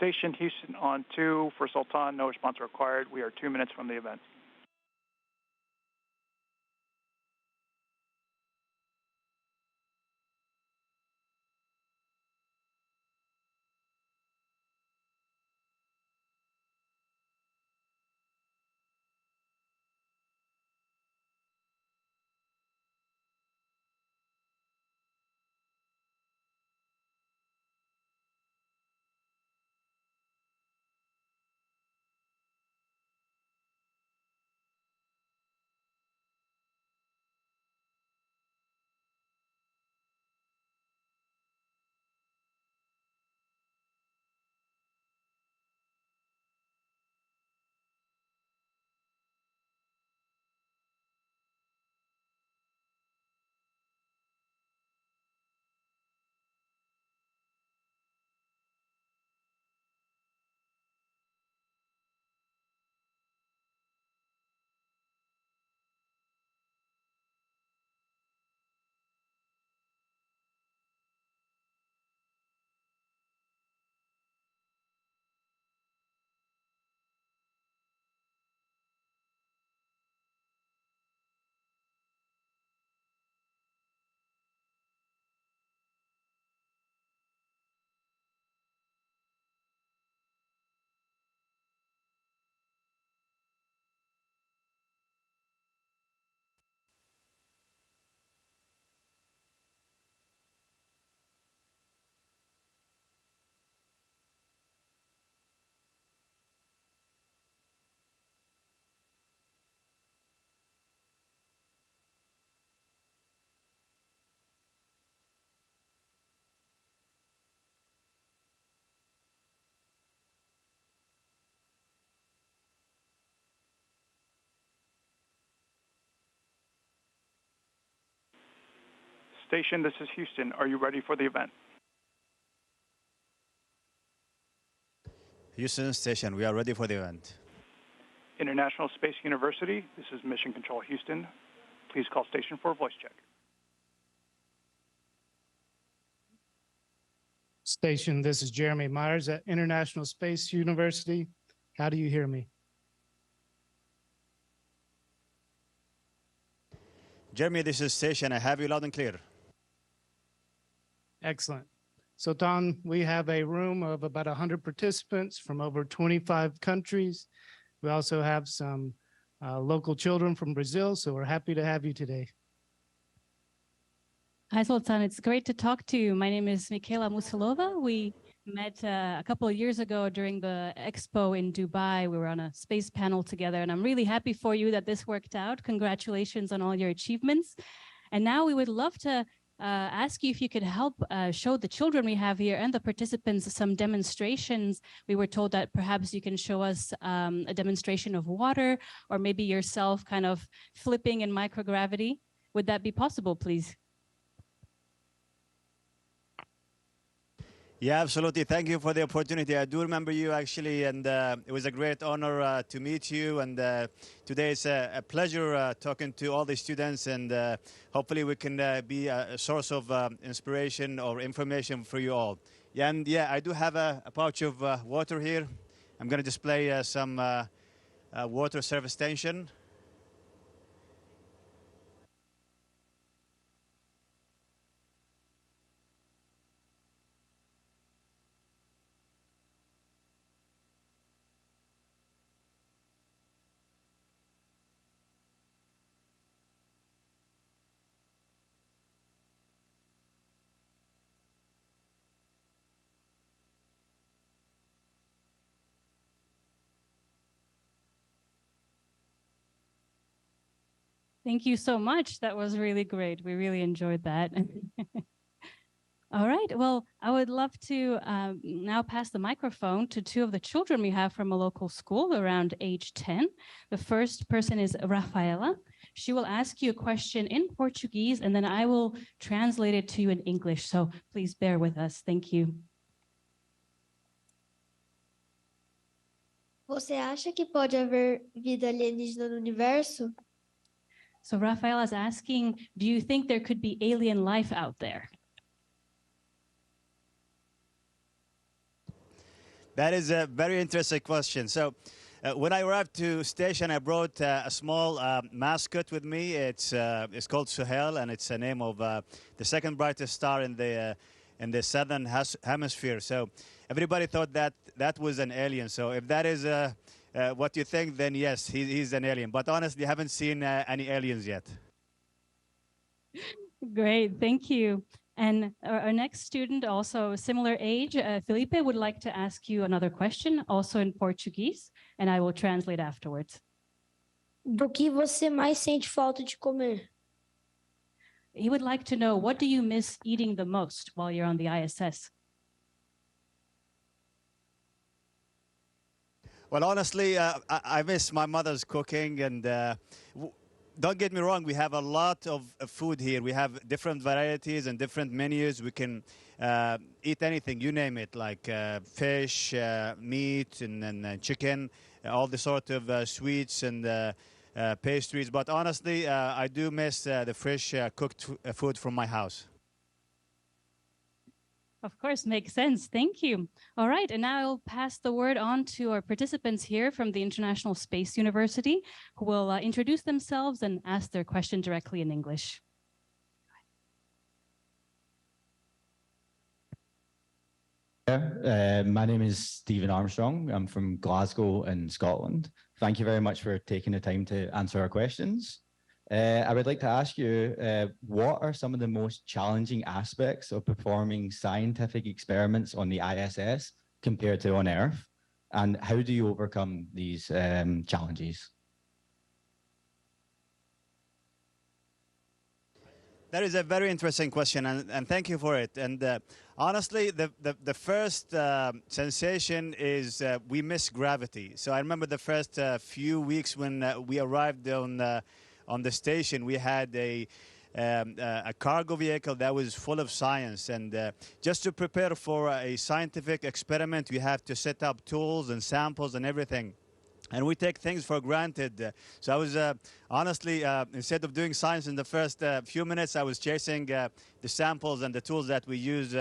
Station Houston on 2 for Sultan, no response required. We are 2 minutes from the event. Station, this is Houston. Are you ready for the event? Houston Station, we are ready for the event. International Space University, this is Mission Control Houston. Please call station for a voice check. Station, this is Jeremy Myers at International Space University. How do you hear me? Jeremy, this is Station. I have you loud and clear. Excellent. So, Don, we have a room of about 100 participants from over 25 countries. We also have some local children from Brazil, so we're happy to have you today. Hi, Sultan. It's great to talk to you. My name is Michaela Musilova. We met a couple of years ago during the expo in Dubai. We were on a space panel together, and I'm really happy for you that this worked out. Congratulations on all your achievements. And now we would love to ask you if you could help show the children we have here and the participants some demonstrations. We were told that perhaps you can show us a demonstration of water, or maybe yourself kind of flipping in microgravity. Would that be possible, please? Yeah, absolutely. Thank you for the opportunity. I do remember you actually, and it was a great honor to meet you. And today it's a pleasure talking to all the students, and hopefully we can be a source of inspiration or information for you all. Yeah, and yeah, I do have a pouch of water here. I'm going to display some water surface tension. Thank you so much. That was really great. We really enjoyed that. All right. Well, I would love to now pass the microphone to two of the children we have from a local school around age 10. The first person is Rafaela. She will ask you a question in Portuguese, and then I will translate it to you in English. So please bear with us. Thank you. Você acha que pode haver vida alienígena no universo? So Rafaela is asking, do you think there could be alien life out there? That is a very interesting question. So, when I arrived to station, I brought a small mascot with me. It's called Suhail, and it's the name of the second brightest star in the southern hemisphere. So, everybody thought that that was an alien. So, if that is what you think, then yes, he's an alien. But honestly, I haven't seen any aliens yet. Great, thank you. And our next student, also similar age, Felipe, would like to ask you another question, also in Portuguese, and I will translate afterwards. Do que você mais sente falta de comer? He would like to know, what do you miss eating the most while you're on the ISS? Well, honestly, I miss my mother's cooking, and don't get me wrong, we have a lot of food here. We have different varieties and different menus. We can eat anything, you name it, like fish, meat, and chicken, all the sort of sweets and pastries. But honestly, I do miss the fresh cooked food from my house. Of course, makes sense. Thank you. All right, and now I'll pass the word on to our participants here from the International Space University, who will introduce themselves and ask their question directly in English. My name is Stephen Armstrong. I'm from Glasgow in Scotland. Thank you very much for taking the time to answer our questions. I would like to ask you, what are some of the most challenging aspects of performing scientific experiments on the ISS compared to on Earth? And how do you overcome these challenges? That is a very interesting question, and thank you for it. And honestly, the first sensation is we miss gravity. So I remember the first few weeks when we arrived on the station, we had a cargo vehicle that was full of science. And just to prepare for a scientific experiment, we have to set up tools and samples and everything. And we take things for granted. So I was honestly, instead of doing science in the first few minutes, I was chasing the samples and the tools that we use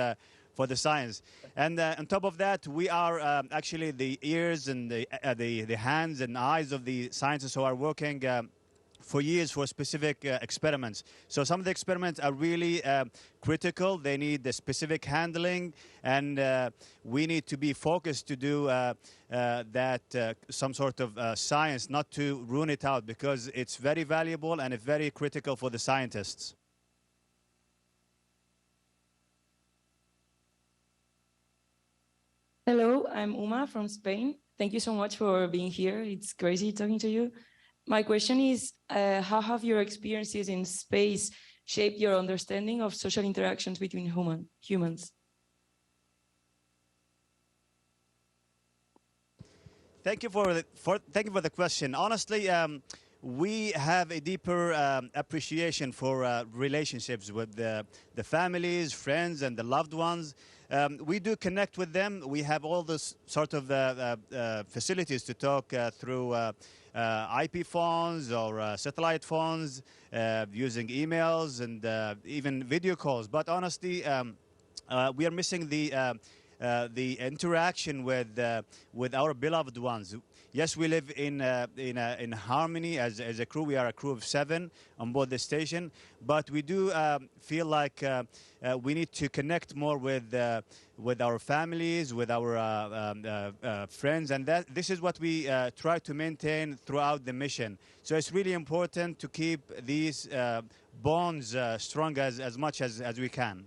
for the science. And on top of that, we are actually the ears and the hands and eyes of the scientists who are working for years for specific experiments. So some of the experiments are really critical. They need the specific handling, and we need to be focused to do that some sort of science, not to ruin it out, because it's very valuable and it's very critical for the scientists. Hello, I'm Uma from Spain. Thank you so much for being here. It's crazy talking to you. My question is, how have your experiences in space shaped your understanding of social interactions between humans? Thank you for the question. Honestly, we have a deeper appreciation for relationships with the families, friends, and the loved ones. We do connect with them. We have all this sort of facilities to talk through IP phones or satellite phones, using emails and even video calls. But honestly, we are missing the interaction with our beloved ones. Yes, we live in harmony as a crew. We are a crew of 7 on board the station, but we do feel like we need to connect more with our families, with our friends, and this is what we try to maintain throughout the mission. So it's really important to keep these bonds strong as much as we can.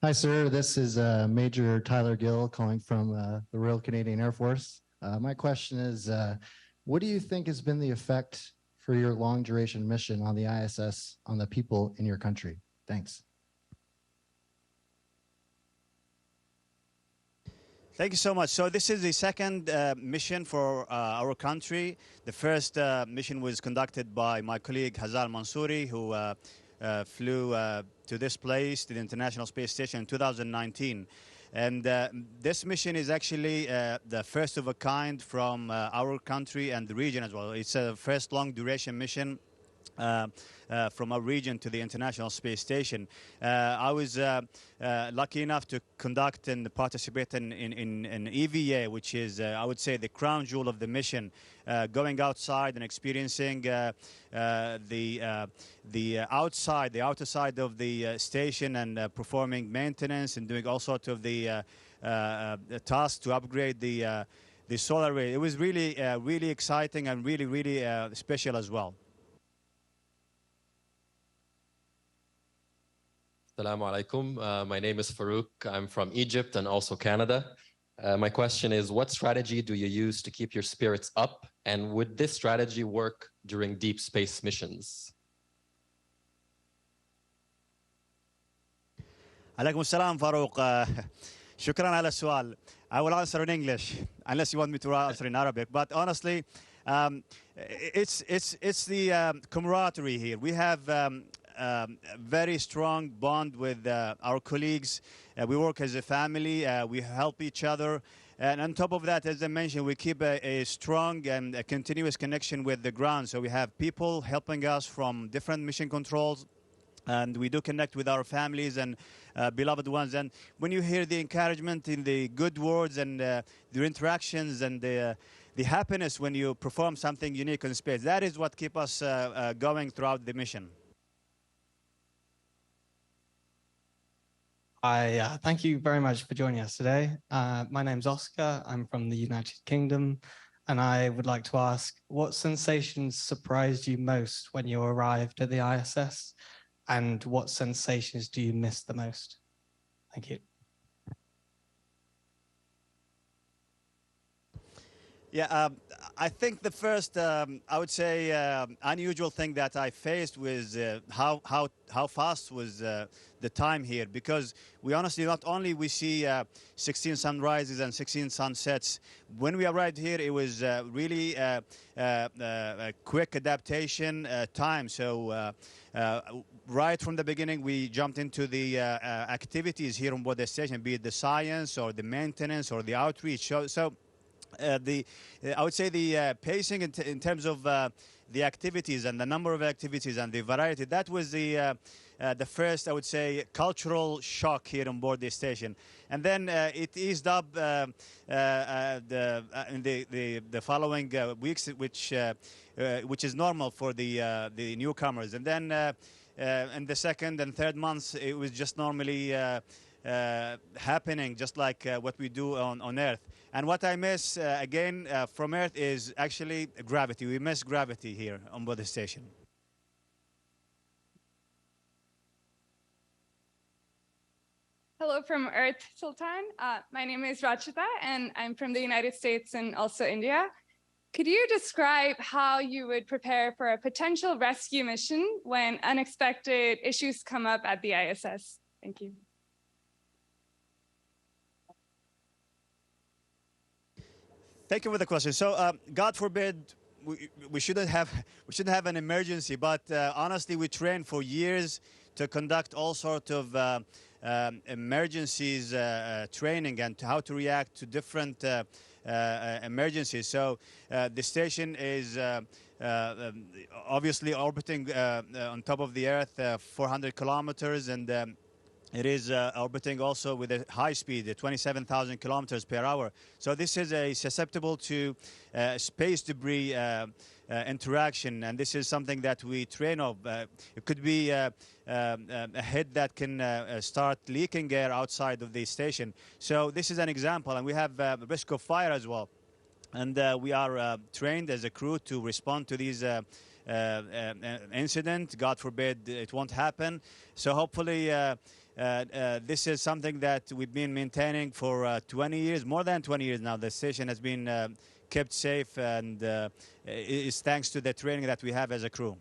Hi, sir. This is Major Tyler Gill calling from the Royal Canadian Air Force. My question is, what do you think has been the effect for your long duration mission on the ISS on the people in your country? Thanks. Thank you so much. So this is the second mission for our country. The first mission was conducted by my colleague Hazal Mansouri, who flew to this place, to the International Space Station in 2019. And this mission is actually the first of a kind from our country and the region as well. It's a first long duration mission from our region to the International Space Station. I was lucky enough to conduct and participate in EVA, which is, I would say, the crown jewel of the mission, going outside and experiencing the outer side of the station and performing maintenance and doing all sorts of the tasks to upgrade the solar array. It was really, really exciting and really, really special as well. Assalamu alaikum. My name is Farouk. I'm from Egypt and also Canada. My question is, what strategy do you use to keep your spirits up? And would this strategy work during deep space missions? عليكم السلام فاروق. شكرا على السؤال. I will answer in English unless you want me to answer in Arabic. But honestly, it's the camaraderie here. We have very strong bond with our colleagues. We work as a family. We help each other. And on top of that, as I mentioned, we keep a strong and a continuous connection with the ground. So we have people helping us from different mission controls. And we do connect with our families and beloved ones. And when you hear the encouragement in the good words and the interactions and the happiness when you perform something unique in space, that is what keeps us going throughout the mission. Thank you very much for joining us today. My name's Oscar. I'm from the United Kingdom. And I would like to ask, what sensations surprised you most when you arrived at the ISS? And what sensations do you miss the most? Thank you. Yeah, I think the first, I would say, unusual thing that I faced was how fast was the time here, because we honestly not only we see 16 sunrises and 16 sunsets. When we arrived here, it was really a quick adaptation time. So right from the beginning, we jumped into the activities here on board the station, be it the science or the maintenance or the outreach. So I would say the pacing in terms of the activities and the number of activities and the variety, that was the first, I would say, cultural shock here on board the station. And then it eased up in the following weeks, which is normal for the newcomers. And then in the second and third months, it was just normally happening, just like what we do on Earth. And what I miss, again, from Earth is actually gravity. We miss gravity here on board the station. Hello from Earth, Sultan. My name is Rachita, and I'm from the United States and also India. Could you describe how you would prepare for a potential rescue mission when unexpected issues come up at the ISS? Thank you. Thank you for the question. So, God forbid, we shouldn't have an emergency. But honestly, we trained for years to conduct all sorts of emergencies training and how to react to different emergencies. So the station is obviously orbiting on top of the Earth, 400 kilometers, and it is orbiting also with a high speed, 27,000 kilometers per hour. So this is susceptible to space debris interaction, and this is something that we train of. It could be a head that can start leaking air outside of the station. So this is an example, and we have risk of fire as well. And we are trained as a crew to respond to these incidents. God forbid it won't happen. So hopefully this is something that we've been maintaining for 20 years, more than 20 years now. The station has been kept safe, and it's thanks to the training that we have as a crew.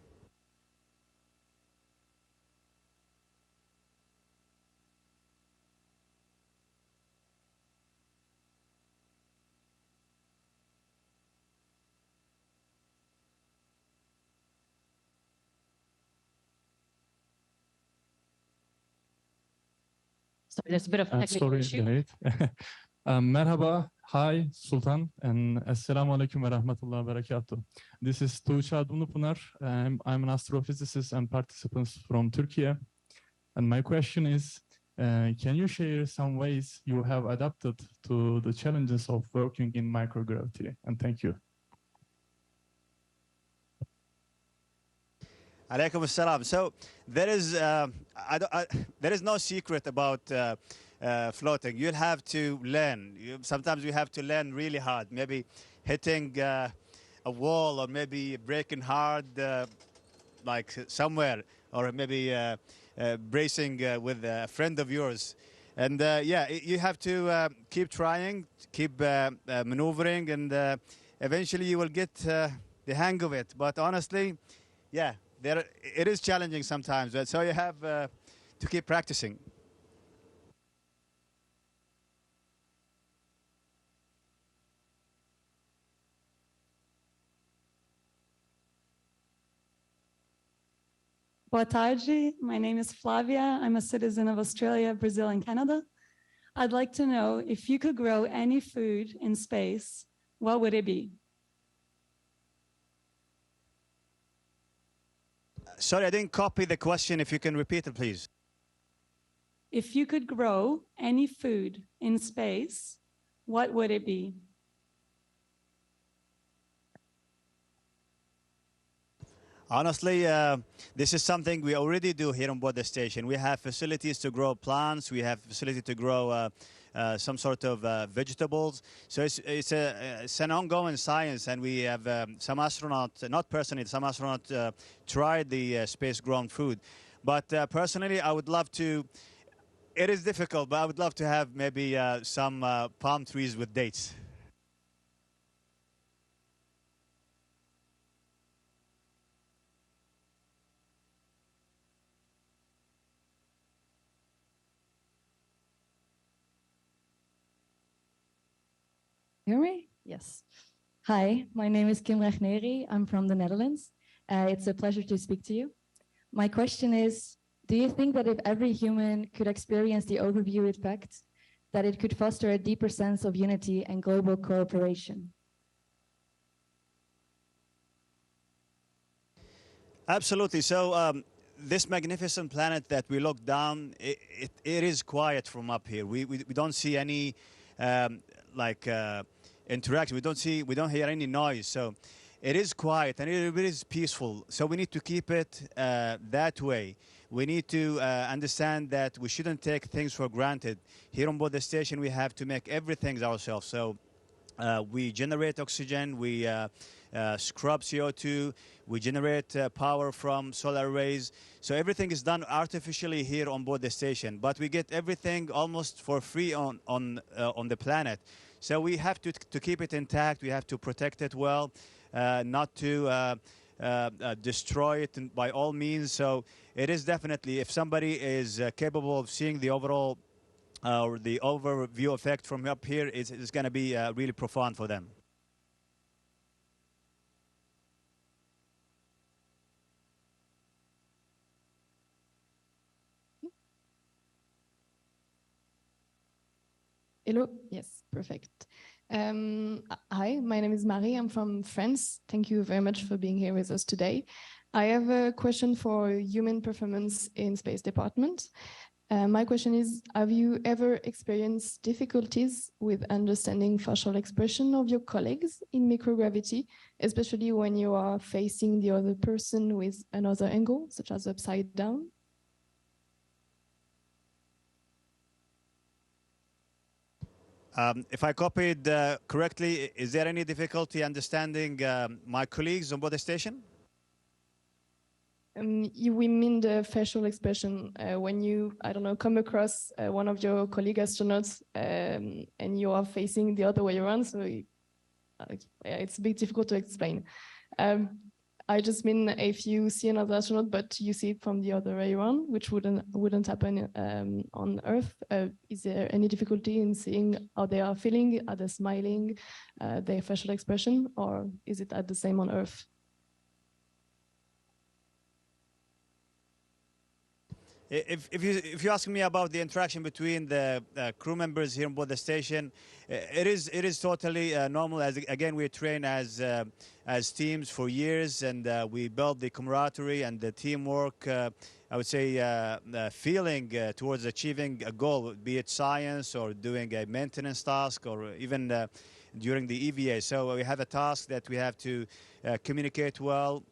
Sorry, there's a bit of technical issue. Merhaba, Hi, Sultan, and Assalamu alaikum wa rahmatullahi wa barakatuh. This is Tuğçe Dumlupınar. I'm an astrophysicist and participant from Turkey. And my question is, can you share some ways you have adapted to the challenges of working in microgravity? And thank you. Alaikum assalam. So there is there is no secret about floating. You'll have to learn. Sometimes you have to learn really hard. Maybe hitting a wall, or maybe breaking hard, like somewhere, or maybe bracing with a friend of yours. And yeah, you have to keep trying, keep maneuvering, and eventually you will get the hang of it. But honestly, yeah, it is challenging sometimes. So you have to keep practicing. Boa tarde. My name is Flavia. I'm a citizen of Australia, Brazil, and Canada. I'd like to know, if you could grow any food in space, what would it be? Sorry, I didn't copy the question. If you can repeat it, please. If you could grow any food in space, what would it be? Honestly, this is something we already do here on board the station. We have facilities to grow plants. We have facility to grow some sort of vegetables. So it's an ongoing science, and we have some astronauts, not personally, some astronauts tried the space-grown food. But personally, I would love to. It is difficult, but I would love to have maybe some palm trees with dates. Hear me? Yes. Hi, my name is Kim Regneri. I'm from the Netherlands. It's a pleasure to speak to you. My question is, do you think that if every human could experience the overview effect, that it could foster a deeper sense of unity and global cooperation? Absolutely. So this magnificent planet that we look down, it is quiet from up here. We don't see any interaction. We don't hear any noise. So it is quiet and it is peaceful. So we need to keep it that way. We need to understand that we shouldn't take things for granted. Here on board the station, we have to make everything ourselves. So we generate oxygen, we scrub CO2, we generate power from solar arrays. So everything is done artificially here on board the station, but we get everything almost for free on the planet. So we have to keep it intact. We have to protect it well, not to destroy it by all means. So it is definitely, if somebody is capable of seeing the overall or the overview effect from up here, it's going to be really profound for them. Hello, yes, perfect. Hi, my name is Marie. I'm from France. Thank you very much for being here with us today. I have a question for human performance in space department. My question is, have you ever experienced difficulties with understanding facial expression of your colleagues in microgravity, especially when you are facing the other person with another angle, such as upside down? If I copied correctly, is there any difficulty understanding my colleagues on board the station? We mean the facial expression when you, I don't know, come across one of your colleague astronauts and you are facing the other way around. So it's a bit difficult to explain. I just mean if you see another astronaut, but you see it from the other way around, which wouldn't happen on Earth. Is there any difficulty in seeing how they are feeling? Are they smiling, their facial expression, or is it at the same on Earth? If you ask me about the interaction between the crew members here on board the station, it is totally normal. As again, we train as teams for years, and we build the camaraderie and the teamwork. I would say feeling towards achieving a goal, be it science or doing a maintenance task, or even during the EVA. So we have a task that we have to communicate well,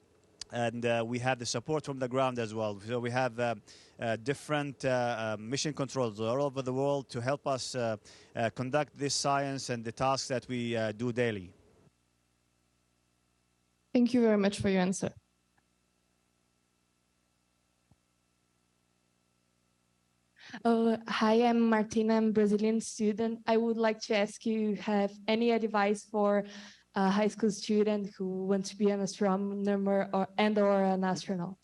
and we have the support from the ground as well. So we have different mission controls all over the world to help us conduct this science and the tasks that we do daily. Thank you very much for your answer. Hi, I'm Martina. I'm a Brazilian student. I would like to ask you, have any advice for a high school student who wants to be an astronomer or an astronaut?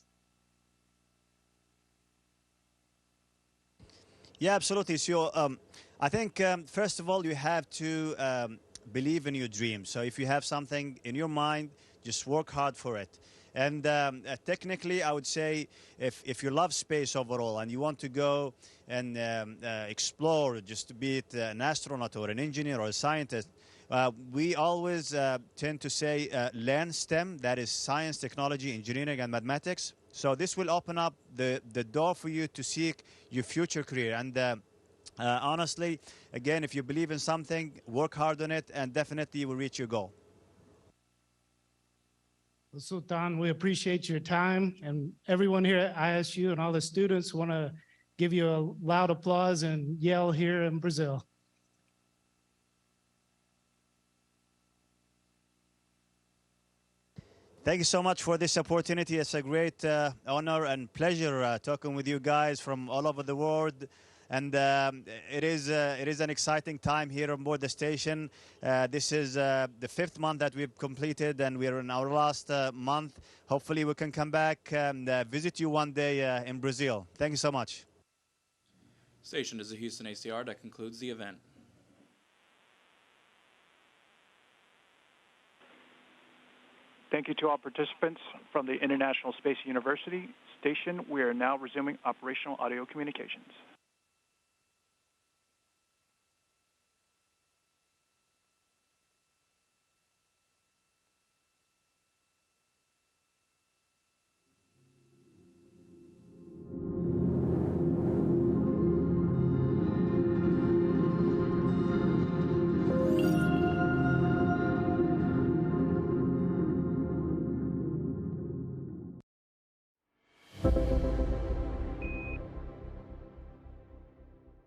Yeah, absolutely. So I think, first of all, you have to believe in your dream. So if you have something in your mind, just work hard for it. And technically, I would say if you love space overall and you want to go and explore, just to be it an astronaut or an engineer or a scientist, we always tend to say learn STEM, that is science, technology, engineering, and mathematics. So this will open up the door for you to seek your future career. And honestly, again, if you believe in something, work hard on it, and definitely you will reach your goal. Well, Sultan, we appreciate your time, and everyone here at ISU and all the students want to give you a loud applause and yell here in Brazil. Thank you so much for this opportunity. It's a great honor and pleasure talking with you guys from all over the world. And it is an exciting time here on board the station. This is the 5th month that we've completed, and we're in our last month. Hopefully we can come back and visit you one day in Brazil. Thank you so much. Station is the Houston ACR. That concludes the event. Thank you to all participants from the International Space University Station. We are now resuming operational audio communications.